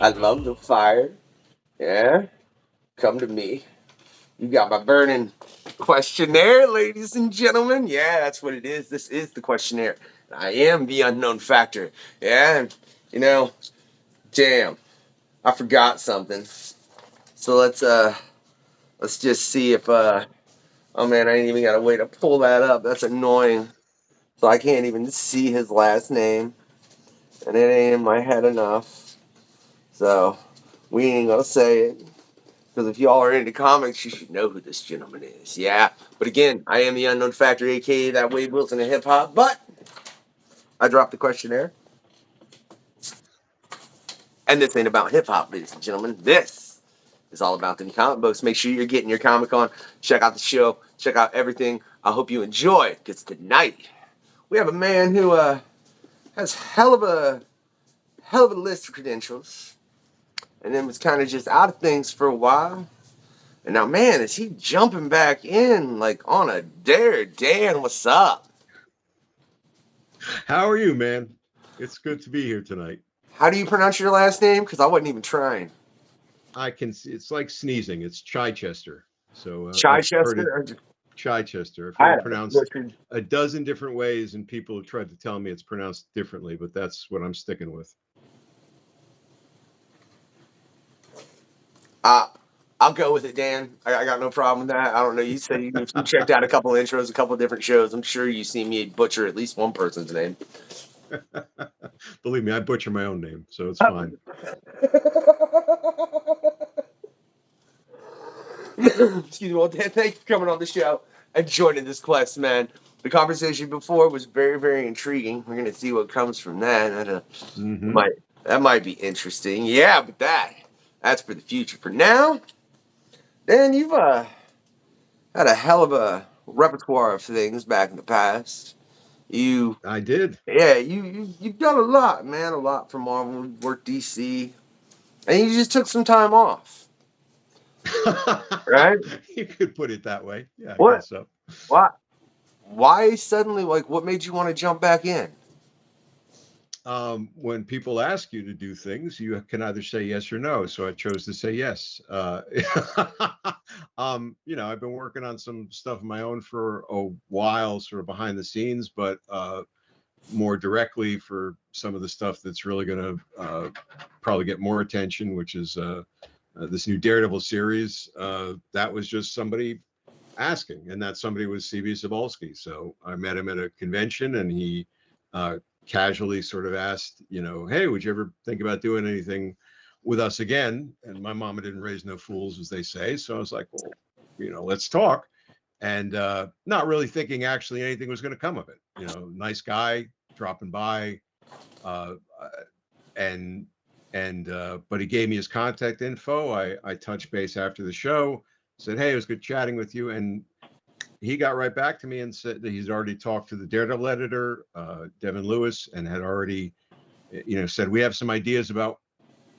I love the fire. Yeah, come to me. You got my burning questionnaire, ladies and gentlemen. Yeah, that's what it is. This is the questionnaire. I am the unknown factor. Yeah, and, you know, damn, I forgot something. So let's just see if oh man, I ain't even got a way to pull that up. That's annoying. So I can't even see his last name, and it ain't in my head enough. So we ain't gonna say it. Because if y'all are into comics, you should know who this gentleman is. Yeah. But again, I am the unknown factor, aka that Wade Wilson of hip hop. But I dropped the questionnaire. And this ain't about hip hop, ladies and gentlemen. This is all about the comic books. Make sure you're getting your Comic Con. Check out the show. Check out everything. I hope you enjoy. Because tonight we have a man who has hell of a list of credentials. And then was kind of just out of things for a while. And now, man, is he jumping back in like on a dare? Dan, what's up? How are you, man? It's good to be here tonight. How do you pronounce your last name? Because I wasn't even trying. I can. It's like sneezing. It's Chichester. So I've heard it. Chichester? Chichester. I've I heard had it a pronounced butchered. a dozen different ways, and people have tried to tell me it's pronounced differently, but that's what I'm sticking with. Uh, I'll go with it, Dan. I got no problem with that. I don't know. You said you checked out a couple intros, a couple different shows. I'm sure you see me butcher at least one person's name. Believe me, I butcher my own name, so it's fine. Excuse me. Well, Dan, thank you for coming on the show and joining this quest, man. The conversation before was very, very intriguing. We're gonna see what comes from that. Hmm. Might that might be interesting. Yeah, but that's for the future. For now, Dan, you've had a hell of a repertoire of things back in the past. You I did. Yeah, you've done a lot, man. A lot for Marvel, worked DC, and you just took some time off, right? You could put it that way. Yeah, I What? guess so. Why? Why suddenly? Like, what made you want to jump back in? When people ask you to do things, you can either say yes or no. So I chose to say yes. I've been working on some stuff of my own for a while, sort of behind the scenes, but more directly for some of the stuff that's really going to probably get more attention, which is this new Daredevil series. That was just somebody asking, and that somebody was CB Cebulski. So I met him at a convention, and he casually sort of asked, hey, would you ever think about doing anything with us again? And my mama didn't raise no fools, as they say. So I was like, well, let's talk. And not really thinking actually anything was going to come of it. Nice guy dropping by, uh, and but he gave me his contact info. I touched base after the show, said, hey, it was good chatting with you, and he got right back to me and said that he's already talked to the Daredevil editor, Devin Lewis, and had already, said, we have some ideas about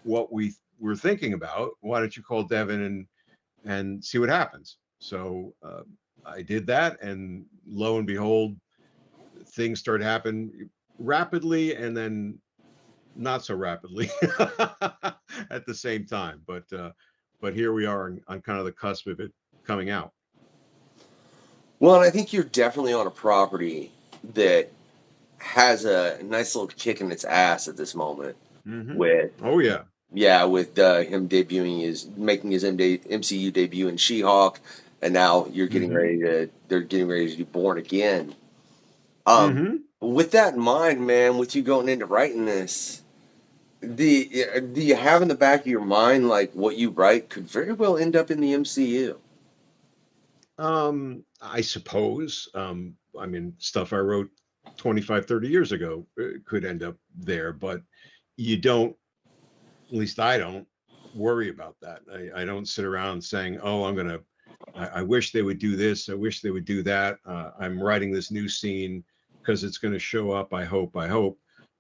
what we were thinking about. Why don't you call Devin and see what happens? So I did that, and lo and behold, things started happening rapidly, and then not so rapidly at the same time. But here we are on kind of the cusp of it coming out. Well, and I think you're definitely on a property that has a nice little kick in its ass at this moment. Mm-hmm. With Oh yeah. Yeah, with him making his MCU debut in She-Hulk, and now Mm-hmm. they're getting ready to do Born Again. Um, Mm-hmm. with that in mind, man, with you going into writing this, do you have in the back of your mind like what you write could very well end up in the MCU? I suppose. I mean, stuff I wrote 25, 30 years ago could end up there, but you don't, at least I don't, worry about that. I don't sit around saying, oh, I wish they would do this. I wish they would do that. I'm writing this new scene because it's going to show up. I hope.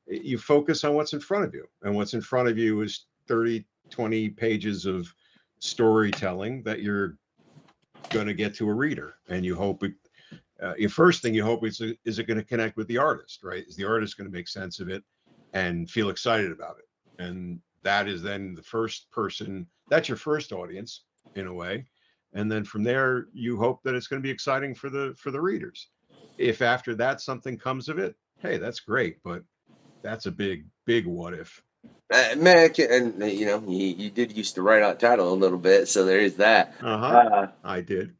You focus on what's in front of you. And what's in front of you is 30, 20 pages of storytelling that you're going to get to a reader. And you hope your first thing you hope is it going to connect with the artist, right? Is the artist going to make sense of it and feel excited about it? And that is then the first person, that's your first audience in a way. And then from there, you hope that it's going to be exciting for the readers. If after that something comes of it, hey, that's great, but that's a big what if. Man, and you know, you did used to write out title a little bit, so there is that. Uh-huh. Uh, I did.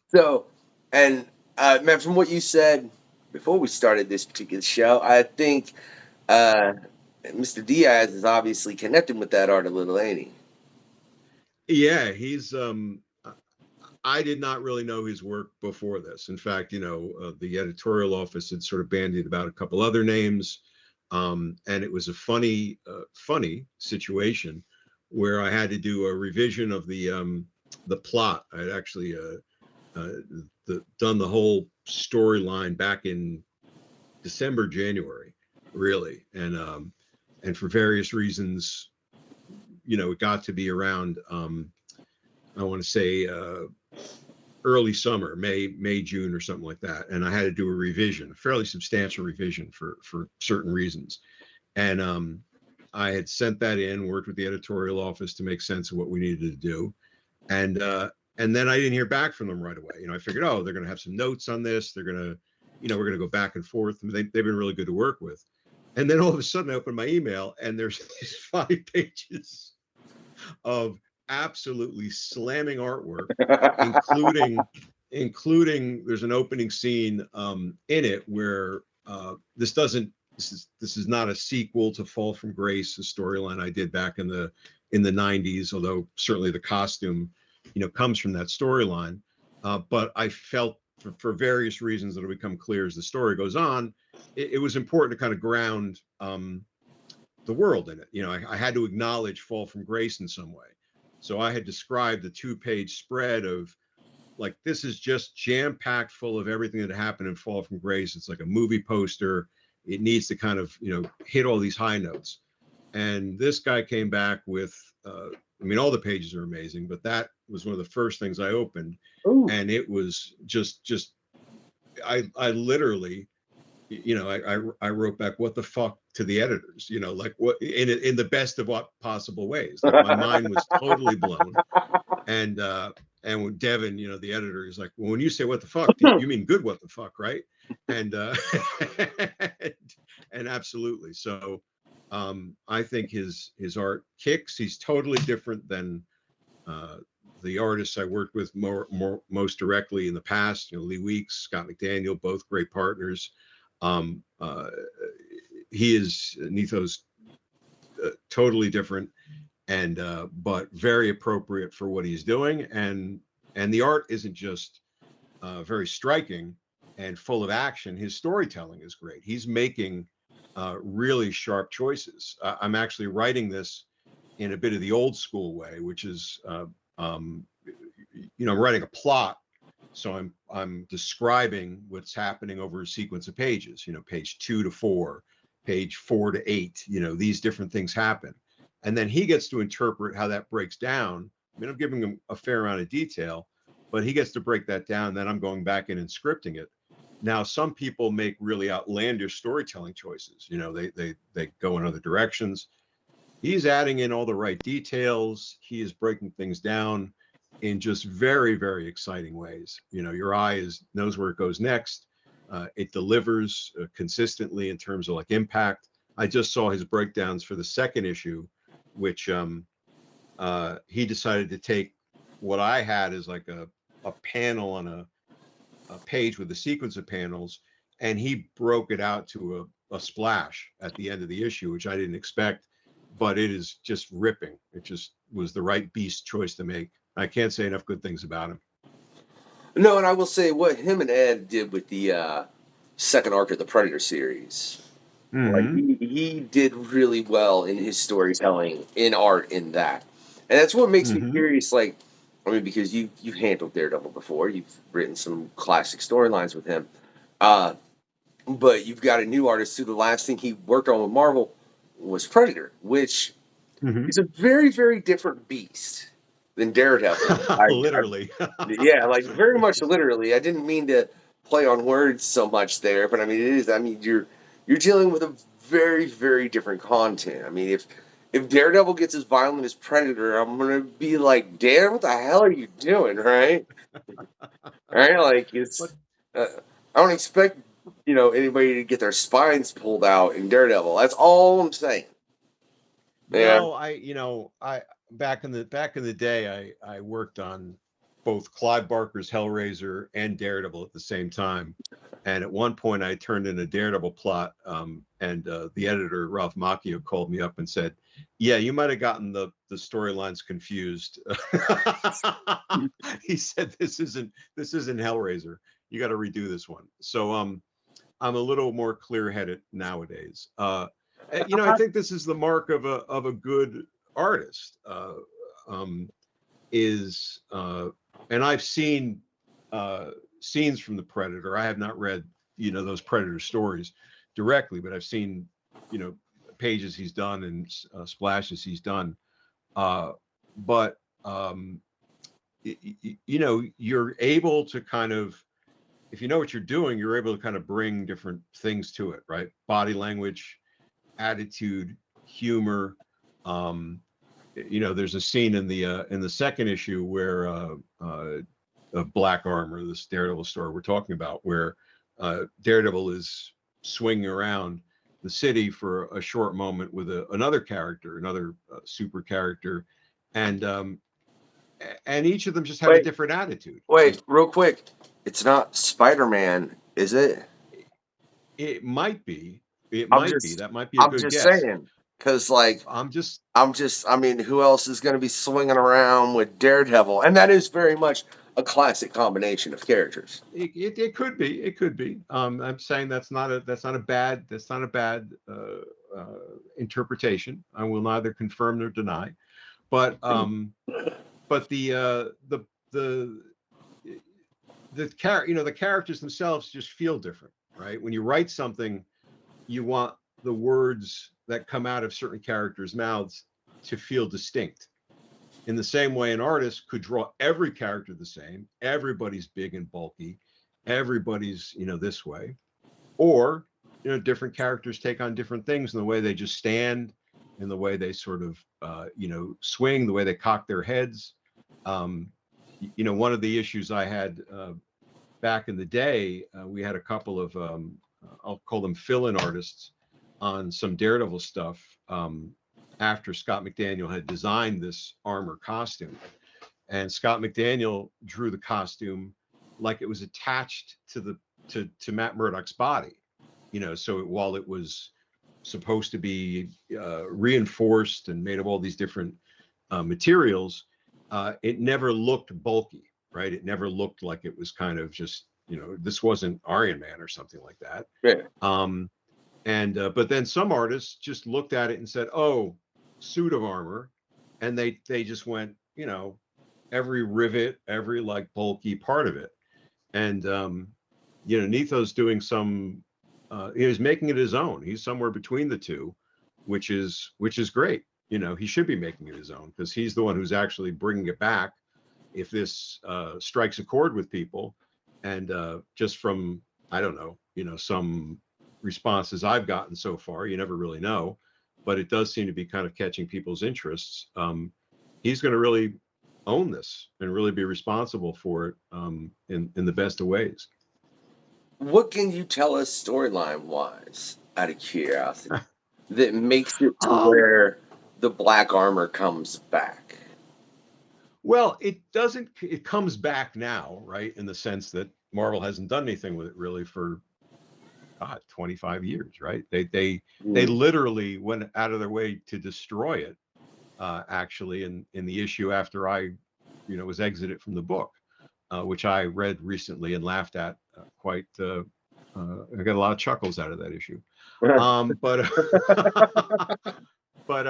so, and man, from what you said before we started this particular show, I think uh, Mr. Diaz is obviously connecting with that art a little, ain't he? Yeah, he's I did not really know his work before this. In fact, the editorial office had sort of bandied about a couple other names, and it was a funny situation where I had to do a revision of the plot. I had actually done the whole storyline back in December, January, really, and for various reasons, it got to be around. I want to say early summer, May, June, or something like that, and I had to do a revision, a fairly substantial revision for certain reasons, and I had sent that in, worked with the editorial office to make sense of what we needed to do, and then I didn't hear back from them right away. I figured, oh, they're going to have some notes on this. They're going to, we're going to go back and forth. They've been really good to work with. And then all of a sudden I open my email and there's these 5 pages of absolutely slamming artwork, including there's an opening scene in it where this is not a sequel to Fall from Grace, a storyline I did back in the 90s, although certainly the costume comes from that storyline. But I felt for various reasons that will become clear as the story goes on, it was important to kind of ground the world in it. I had to acknowledge Fall from Grace in some way. So I had described the 2-page spread of, like, this is just jam-packed full of everything that happened in Fall from Grace. It's like a movie poster. It needs to kind of, hit all these high notes. And this guy came back with, all the pages are amazing, but that was one of the first things I opened. Ooh. And it was just, I literally, I wrote back, what the fuck, to the editors, like, what, in the best of what possible ways. Like, my mind was totally blown. And when Devin, the editor, is like, well, when you say what the fuck, you mean good what the fuck, right? And and absolutely. So I think his art kicks. He's totally different than the artists I worked with most directly in the past. Lee Weeks, Scott McDaniel, both great partners. He is Netho's totally different, and but very appropriate for what he's doing. And the art isn't just very striking and full of action. His storytelling is great. He's making really sharp choices. I'm actually writing this in a bit of the old school way, which is, I'm writing a plot. So I'm describing what's happening over a sequence of pages, page 2 to 4, page 4 to 8, these different things happen. And then he gets to interpret how that breaks down. I'm giving him a fair amount of detail, but he gets to break that down. Then I'm going back in and scripting it. Now, some people make really outlandish storytelling choices. They go in other directions. He's adding in all the right details. He is breaking things down in just very, very exciting ways. Your eye knows where it goes next. It delivers consistently in terms of, like, impact. I just saw his breakdowns for the second issue, which he decided to take what I had as like a panel on a page with a sequence of panels, and he broke it out to a splash at the end of the issue, which I didn't expect, but it is just ripping. It just was the right beast choice to make. I can't say enough good things about him. No, and I will say what him and Ed did with the second arc of the Predator series. Mm-hmm. Like, he did really well in his storytelling, in art, in that. And that's what makes me curious, like, because you've handled Daredevil before. You've written some classic storylines with him. But you've got a new artist who the last thing he worked on with Marvel was Predator, which is a very, very different beast than Daredevil. Literally. Yeah, like, very much literally. I didn't mean to play on words so much there, but it is. You're dealing with a very, very different content. I mean, if Daredevil gets as violent as Predator, I'm gonna be like, Dan, what the hell are you doing, right? Right? Like But it's I don't expect anybody to get their spines pulled out in Daredevil. That's all I'm saying. Yeah. no, I back in the day, I worked on both Clive Barker's Hellraiser and Daredevil at the same time. And at one point, I turned in a Daredevil plot, and the editor Ralph Macchio called me up and said, "Yeah, you might have gotten the storylines confused." He said, "This isn't Hellraiser. You got to redo this one." So I'm a little more clear-headed nowadays. I think this is the mark of a good artist. Is And I've seen scenes from the Predator. I have not read those Predator stories directly, but I've seen you know pages he's done and splashes he's done. But you're able to kind of, if you know what you're doing, you're able to kind of bring different things to it, right? Body language, attitude, humor. There's a scene in the second issue where of Black Armor, this Daredevil story we're talking about, where Daredevil is swinging around the city for a short moment with another character, another super character, and each of them just have a Wait, different attitude. wait, real quick. It's not Spider-Man, is it? It might be. It I'm might be. just, That might be a I'm good just guess. saying, because like I'm just. I mean, who else is going to be swinging around with Daredevil? And that is very much a classic combination of characters. It could be. It could be. I'm saying that's not a bad interpretation. I will neither confirm nor deny. But but the characters themselves just feel different, right? When you write something, you want the words that come out of certain characters' mouths to feel distinct. In the same way, an artist could draw every character the same. Everybody's big and bulky. Everybody's this way, or different characters take on different things in the way they just stand, in the way they sort of swing, the way they cock their heads. One of the issues I had back in the day, we had a couple of I'll call them fill-in artists on some Daredevil stuff, after Scott McDaniel had designed this armor costume. And Scott McDaniel drew the costume like it was attached to Matt Murdock's body. So while it was supposed to be reinforced and made of all these different materials, it never looked bulky, right? It never looked like it was kind of just, this wasn't Iron Man or something like that. Yeah. But then some artists just looked at it and said, "Oh, suit of armor," and they just went, every rivet, every like bulky part of it. And Netho's doing some. He's making it his own. He's somewhere between the two, which is great. He should be making it his own because he's the one who's actually bringing it back. If this strikes a chord with people, and just from, I don't know, some responses I've gotten so far, you never really know, but it does seem to be kind of catching people's interests. He's going to really own this and really be responsible for it, in the best of ways. What can you tell us storyline wise, out of curiosity, that makes it to Um, where the Black Armor comes back? well, it doesn't. It comes back now, right? In the sense that Marvel hasn't done anything with it really for 25 years, right? They Hmm. literally went out of their way to destroy it, actually, in the issue after I was exited from the book, which I read recently and laughed at quite. I got a lot of chuckles out of that issue. But but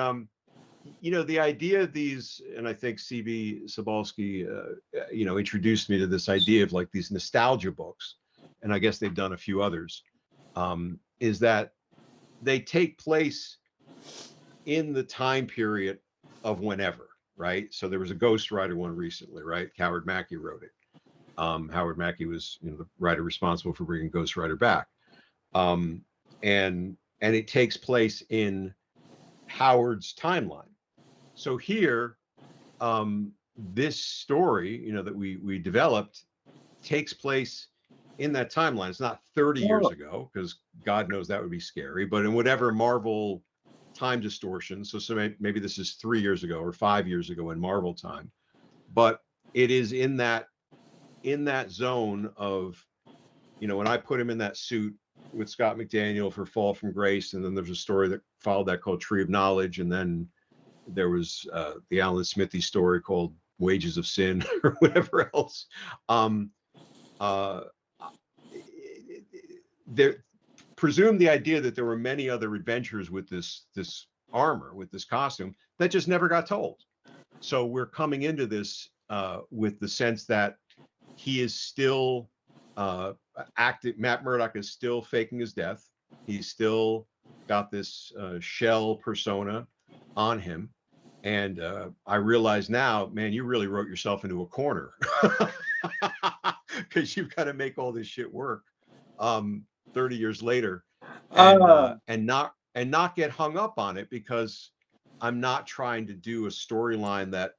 the idea of these, and I think CB Sobalski, introduced me to this idea of like these nostalgia books, and I guess they've done a few others. Is that they take place in the time period of whenever, right? So there was a Ghost Rider one recently, right? Howard Mackie wrote it. Howard Mackie was the writer responsible for bringing Ghost Rider back. And and it takes place in Howard's timeline. So here, this story, you know, that we developed takes place in that timeline. It's not 30 years ago, because God knows that would be scary, but in whatever Marvel time distortion. So maybe this is 3 years ago or 5 years ago in Marvel time, but it is in that zone of, you know, when I put him in that suit with Scott McDaniel for Fall from Grace, and then there's a story that followed that called Tree of Knowledge, and then there was the Alan Smithy story called Wages of Sin or whatever else. There presume the idea that there were many other adventures with this armor, with this costume, that just never got told. So we're coming into this with the sense that he is still active. Matt Murdock is still faking his death. He's still got this shell persona on him. And I realize now, man, you really wrote yourself into a corner, because you've got to make all this shit work 30 years later, and not get hung up on it, because I'm not trying to do a storyline that,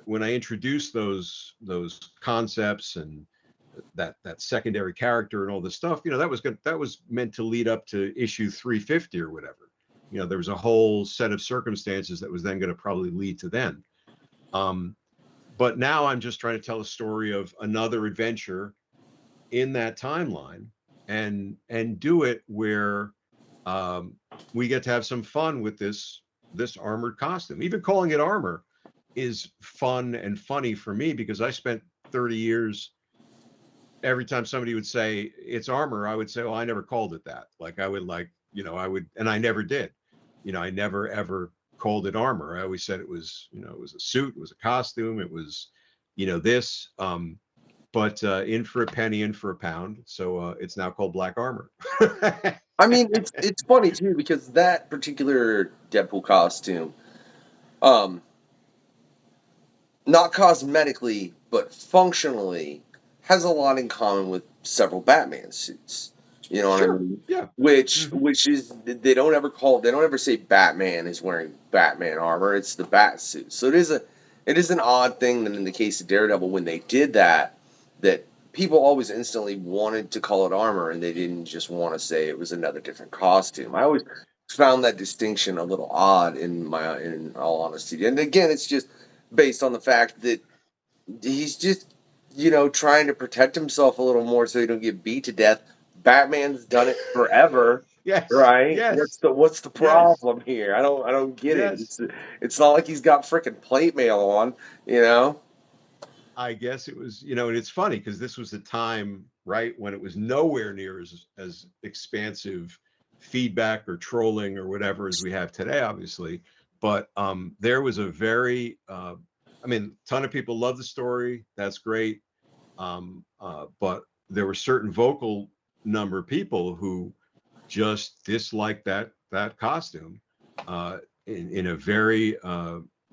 when I introduce those concepts and that secondary character and all this stuff, you know, that was meant to lead up to issue 350 or whatever. You know, there was a whole set of circumstances that was then going to probably lead to then. But now I'm just trying to tell a story of another adventure in that timeline, and do it where we get to have some fun with this armored costume. Even calling it armor is fun and funny for me, because I spent 30 years, every time somebody would say it's armor, I would say, oh, I never called it that. Like I would, and I never did. You know, I never ever called it armor. I always said it was, you know, it was a suit, it was a costume, it was, you know, this. But in for a penny, in for a pound. So it's now called Black Armor. I mean, it's funny too, because that particular Deadpool costume, not cosmetically but functionally, has a lot in common with several Batman suits. You know what I mean? Yeah. Which is, they don't ever say Batman is wearing Batman armor. It's the Bat suit. So it is an odd thing that in the case of Daredevil, when they did that people always instantly wanted to call it armor, and they didn't just want to say it was another different costume. I always found that distinction a little odd, in all honesty. And again, it's just based on the fact that he's just, you know, trying to protect himself a little more so he don't get beat to death. Batman's done it forever. Yes. Right? Yes. What's the problem here? I don't get Yes. it. It's not like he's got frickin' plate mail on, you know? I guess it was, you know, and it's funny because this was the time, right, when it was nowhere near as expansive feedback or trolling or whatever as we have today, obviously. But there was a very, I mean, a ton of people love the story. That's great. But there were certain vocal number of people who just disliked that costume in a very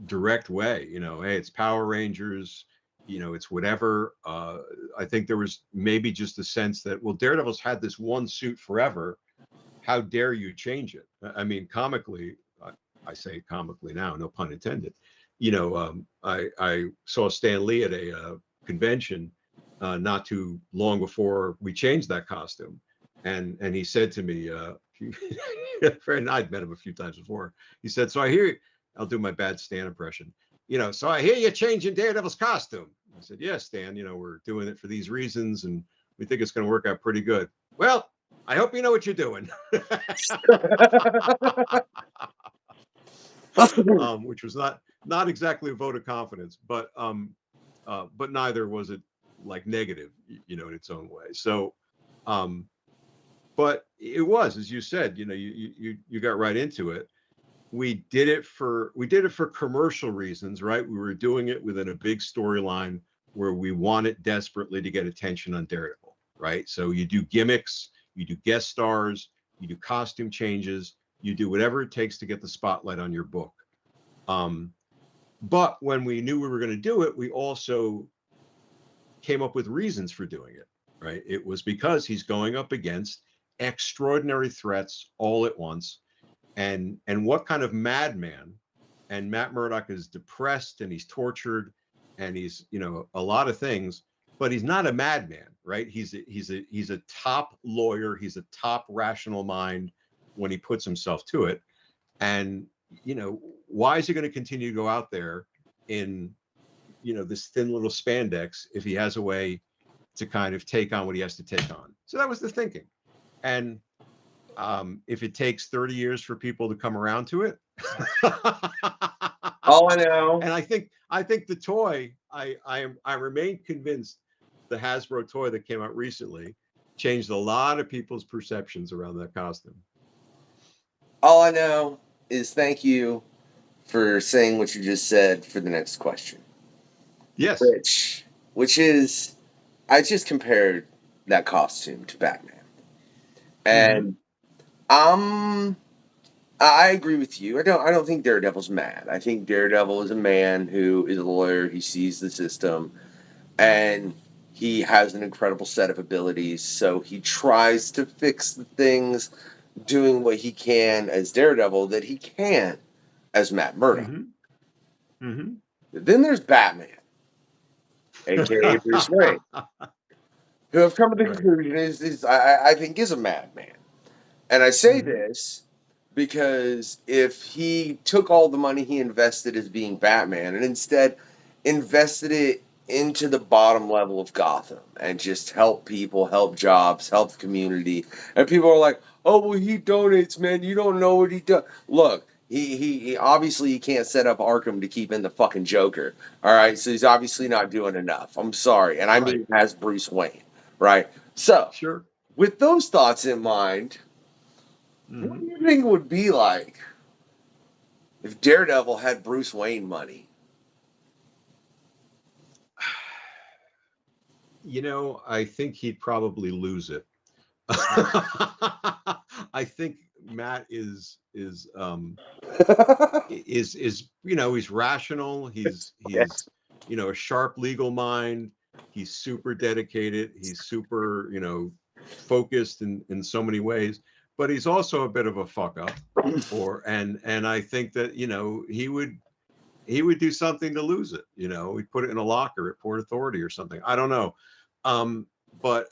direct way. You know, hey, it's Power Rangers. You know, it's whatever. I think there was maybe just a sense that, well, Daredevil's had this one suit forever. How dare you change it? I mean, comically, I say comically now, no pun intended. You know, I saw Stan Lee at a convention not too long before we changed that costume, and he said to me, and I'd met him a few times before. He said, "So I hear," I'll do my bad Stan impression. You know, so I hear you're changing Daredevil's costume. I said, yes, Stan, you know, we're doing it for these reasons, and we think it's going to work out pretty good. Well, I hope you know what you're doing. Which was not exactly a vote of confidence, but neither was it like negative, you know, in its own way. So, but it was, as you said, you know, you got right into it. We did it for commercial reasons, right? We were doing it within a big storyline where we wanted desperately to get attention on Daredevil, right? So you do gimmicks, you do guest stars, you do costume changes, you do whatever it takes to get the spotlight on your book. But when we knew we were going to do it, we also came up with reasons for doing it, right? It was because he's going up against extraordinary threats all at once. And what kind of madman? And Matt Murdock is depressed and he's tortured and he's, you know, a lot of things, but he's not a madman, right? He's a top lawyer. He's a top rational mind when he puts himself to it. And, you know, why is he going to continue to go out there in, you know, this thin little spandex if he has a way to kind of take on what he has to take on? So that was the thinking. And if it takes 30 years for people to come around to it. All I know. And I think the toy, I remain convinced the Hasbro toy that came out recently changed a lot of people's perceptions around that costume. All I know is thank you for saying what you just said for the next question. Yes. Which is, I just compared that costume to Batman. And I agree with you. I don't think Daredevil's mad. I think Daredevil is a man who is a lawyer. He sees the system, and he has an incredible set of abilities. So he tries to fix the things, doing what he can as Daredevil that he can't as Matt Murdock. Then there's Batman, aka Bruce Wayne, who I've come to the conclusion I think is a madman. And I say this because if he took all the money he invested as being Batman and instead invested it into the bottom level of Gotham and just help people, help jobs, help the community, and people are like, oh, well, he donates, man. You don't know what he does. Look, he obviously he can't set up Arkham to keep in the fucking Joker. All right, so he's obviously not doing enough. I'm sorry, and I mean as Bruce Wayne, right? So, with those thoughts in mind, what do you think it would be like if Daredevil had Bruce Wayne money? You know, I think he'd probably lose it. I think Matt is you know, he's rational. He's you know, a sharp legal mind. He's super dedicated. He's super, you know, focused in so many ways. But he's also a bit of a fuck up, and I think that, you know, he would do something to lose it. You know, he'd put it in a locker at Port Authority or something. I don't know, but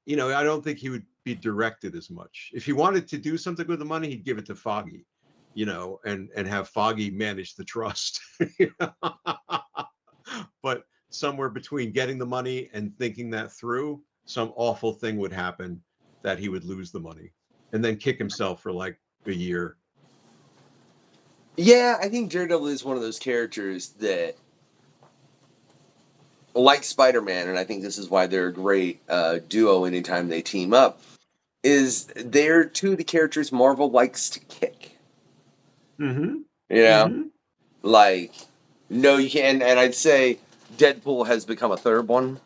you know, I don't think he would be directed as much. If he wanted to do something with the money, he'd give it to Foggy, you know, and have Foggy manage the trust. But somewhere between getting the money and thinking that through, some awful thing would happen that he would lose the money and then kick himself for like a year. Yeah, I think Daredevil is one of those characters that, like Spider-Man, and I think this is why they're a great duo anytime they team up, is they're two of the characters Marvel likes to kick. You know? Like, no, you can't. And I'd say Deadpool has become a third one.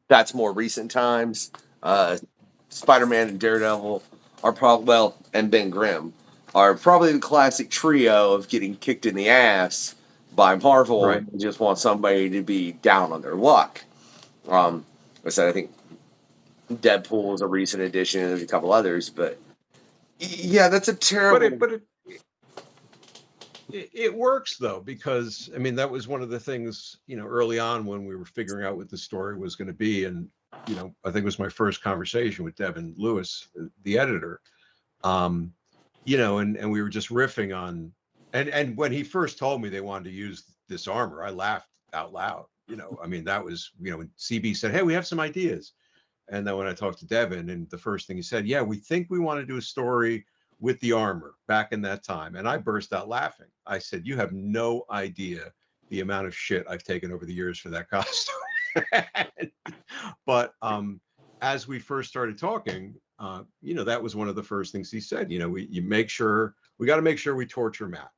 That's more recent times. Spider-Man and Daredevil are probably, well, and Ben Grimm are probably the classic trio of getting kicked in the ass by Marvel and just want somebody to be down on their luck. I said, I think Deadpool is a recent addition, and there's a couple others, but yeah, that's a terrible. But it works though, because I mean, that was one of the things, you know, early on when we were figuring out what the story was going to be, and you know, I think it was my first conversation with Devin Lewis, the editor. You know, and we were just riffing on, and when he first told me they wanted to use this armor, I laughed out loud. You know, I mean, that was, you know, when CB said, hey, we have some ideas. And then when I talked to Devin, and the first thing he said, yeah, we think we want to do a story with the armor back in that time. And I burst out laughing. I said, you have no idea the amount of shit I've taken over the years for that costume. But as we first started talking, you know, that was one of the first things he said. You know, we got to make sure we torture Matt,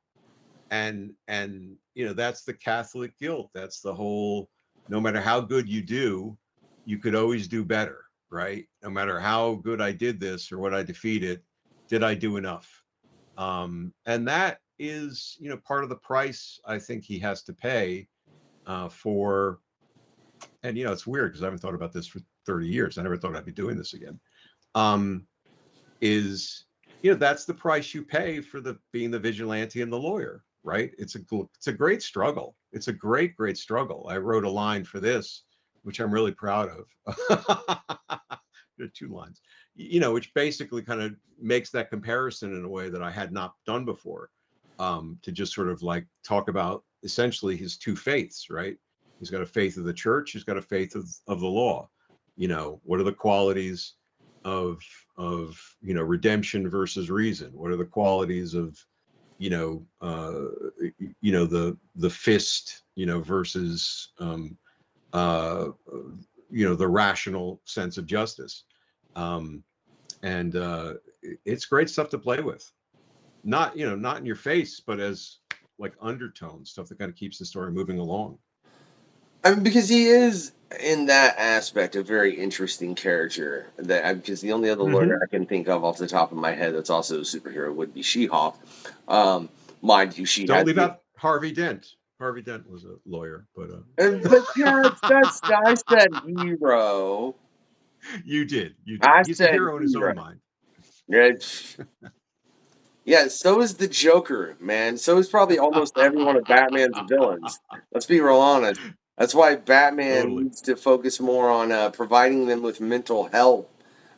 and you know, that's the Catholic guilt. That's the whole. No matter how good you do, you could always do better, right? No matter how good I did this or what I defeated, did I do enough? And that is, you know, part of the price I think he has to pay for. And you know, it's weird because I haven't thought about this for 30 years. I never thought I'd be doing this again. is, that's the price you pay for being the vigilante and the lawyer, right? It's a great struggle. It's a great struggle. I wrote a line for this, which I'm really proud of. There are 2 lines, which basically kind of makes that comparison in a way that I had not done before, to just sort of like talk about essentially his 2 faiths, right? He's got a faith of the church. He's got a faith of the law. What are the qualities of redemption versus reason? What are the qualities of the fist versus the rational sense of justice, and it's great stuff to play with. Not in your face, but as like undertone stuff that kind of keeps the story moving along. I mean, because he is in that aspect a very interesting character. Because the only other lawyer I can think of off the top of my head that's also a superhero would be She-Hulk. Mind you, don't leave out Harvey Dent. Harvey Dent was a lawyer, but yeah, I said hero. You did. He's a hero in his own mind. Yeah, so is the Joker, man. So is probably almost every one of Batman's villains. Let's be real honest. That's why Batman needs to focus more on providing them with mental help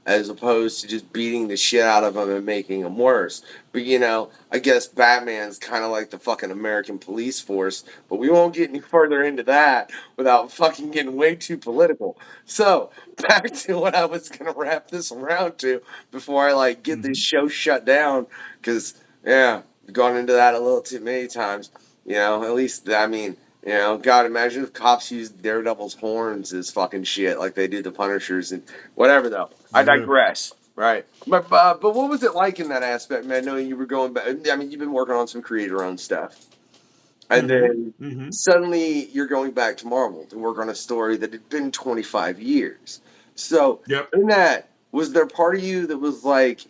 as opposed to just beating the shit out of them and making them worse. But, I guess Batman's kind of like the fucking American police force, but we won't get any further into that without fucking getting way too political. So, back to what I was going to wrap this around to before I, get this show shut down, because, yeah, I've gone into that a little too many times. At least, I mean... God, imagine if cops used Daredevil's horns as fucking shit like they do the Punishers and whatever, though. I digress, right? But what was it like in that aspect, man, knowing you were going back? I mean, you've been working on some creator-owned stuff. And then suddenly you're going back to Marvel to work on a story that had been 25 years. So in that, was there part of you that was like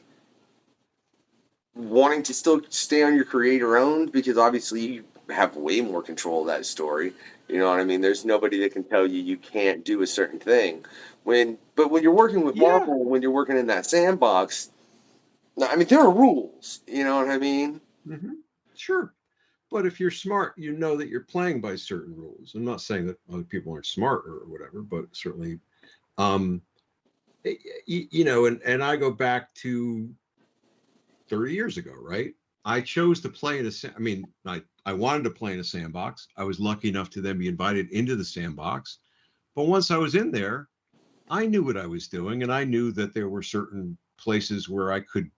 wanting to still stay on your creator-owned? Because obviously you have way more control of that story. You know what I mean? There's nobody that can tell you can't do a certain thing. But when you're working with Marvel, when you're working in that sandbox, I mean, there are rules. You know what I mean? Sure. But if you're smart, you know that you're playing by certain rules. I'm not saying that other people aren't smart or whatever, but certainly, and I go back to 30 years ago, right? I chose to play I wanted to play in a sandbox. I was lucky enough to then be invited into the sandbox. But once I was in there, I knew what I was doing, and I knew that there were certain places where I could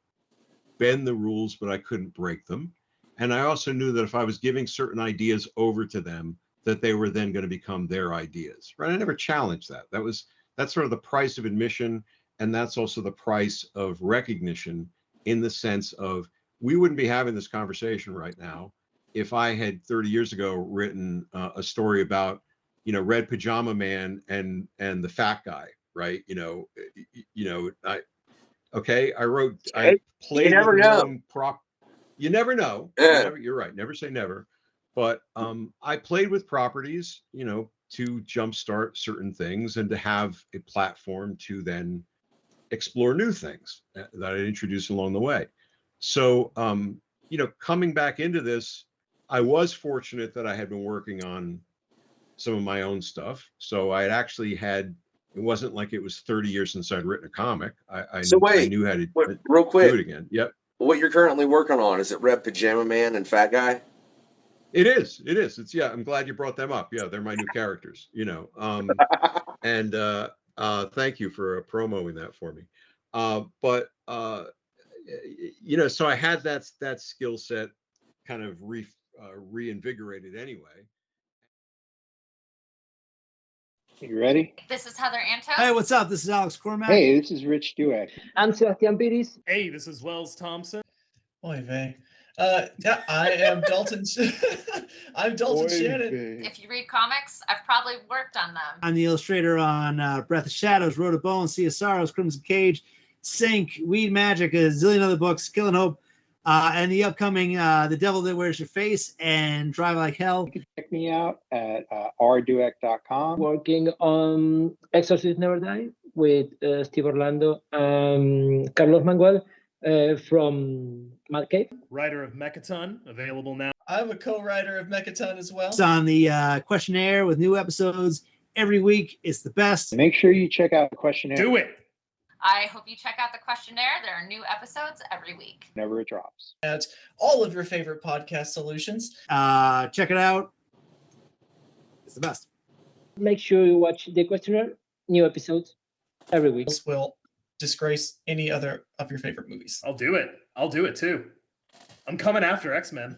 bend the rules, but I couldn't break them. And I also knew that if I was giving certain ideas over to them, that they were then going to become their ideas, right? I never challenged that. That's sort of the price of admission, and that's also the price of recognition, in the sense of, we wouldn't be having this conversation right now if I had 30 years ago written a story about, Red Pajama Man and the fat guy, right? I played with a known prop. You never know. You're right. Never say never. But I played with properties, to jumpstart certain things and to have a platform to then explore new things that I introduced along the way. So, coming back into this, I was fortunate that I had been working on some of my own stuff. So I had actually it wasn't like it was 30 years since I'd written a comic. I knew how to real quick, do it again. Yep. What you're currently working on, is it Red Pajama Man and Fat Guy? It is. It's, I'm glad you brought them up. Yeah, they're my new characters, and thank you for promoting that for me. So I had that skill set kind of reinvigorated anyway. You ready? This is Heather Anto. Hey, what's up? This is Alex Cormack. Hey, this is Rich Dueck. I'm Sebastian Piris. Hey, this is Wells Thompson. Oy vey. Yeah, I am Dalton. I'm Dalton Shannon. If you read comics, I've probably worked on them. I'm the illustrator on Breath of Shadows, Road of Bones, Sea of Sorrows, Crimson Cage, Sink, Weed Magic, a zillion other books, Kill and Hope, and the upcoming The Devil That Wears Your Face and Drive Like Hell. You can check me out at rdueck.com. Working on Exorcist Never Die with Steve Orlando and Carlos Manuel from Mad Cave. Writer of Mechaton, available now. I'm a co-writer of Mechaton as well. It's on the questionnaire with new episodes every week. It's the best. Make sure you check out the questionnaire Do it. I hope you check out the questionnaire. There are new episodes every week. whenever it drops. At all of your favorite podcast solutions. Check it out. It's the best. Make sure you watch the questionnaire, new episodes every week. This will disgrace any other of your favorite movies. I'll do it. I'll do it too. I'm coming after X-Men.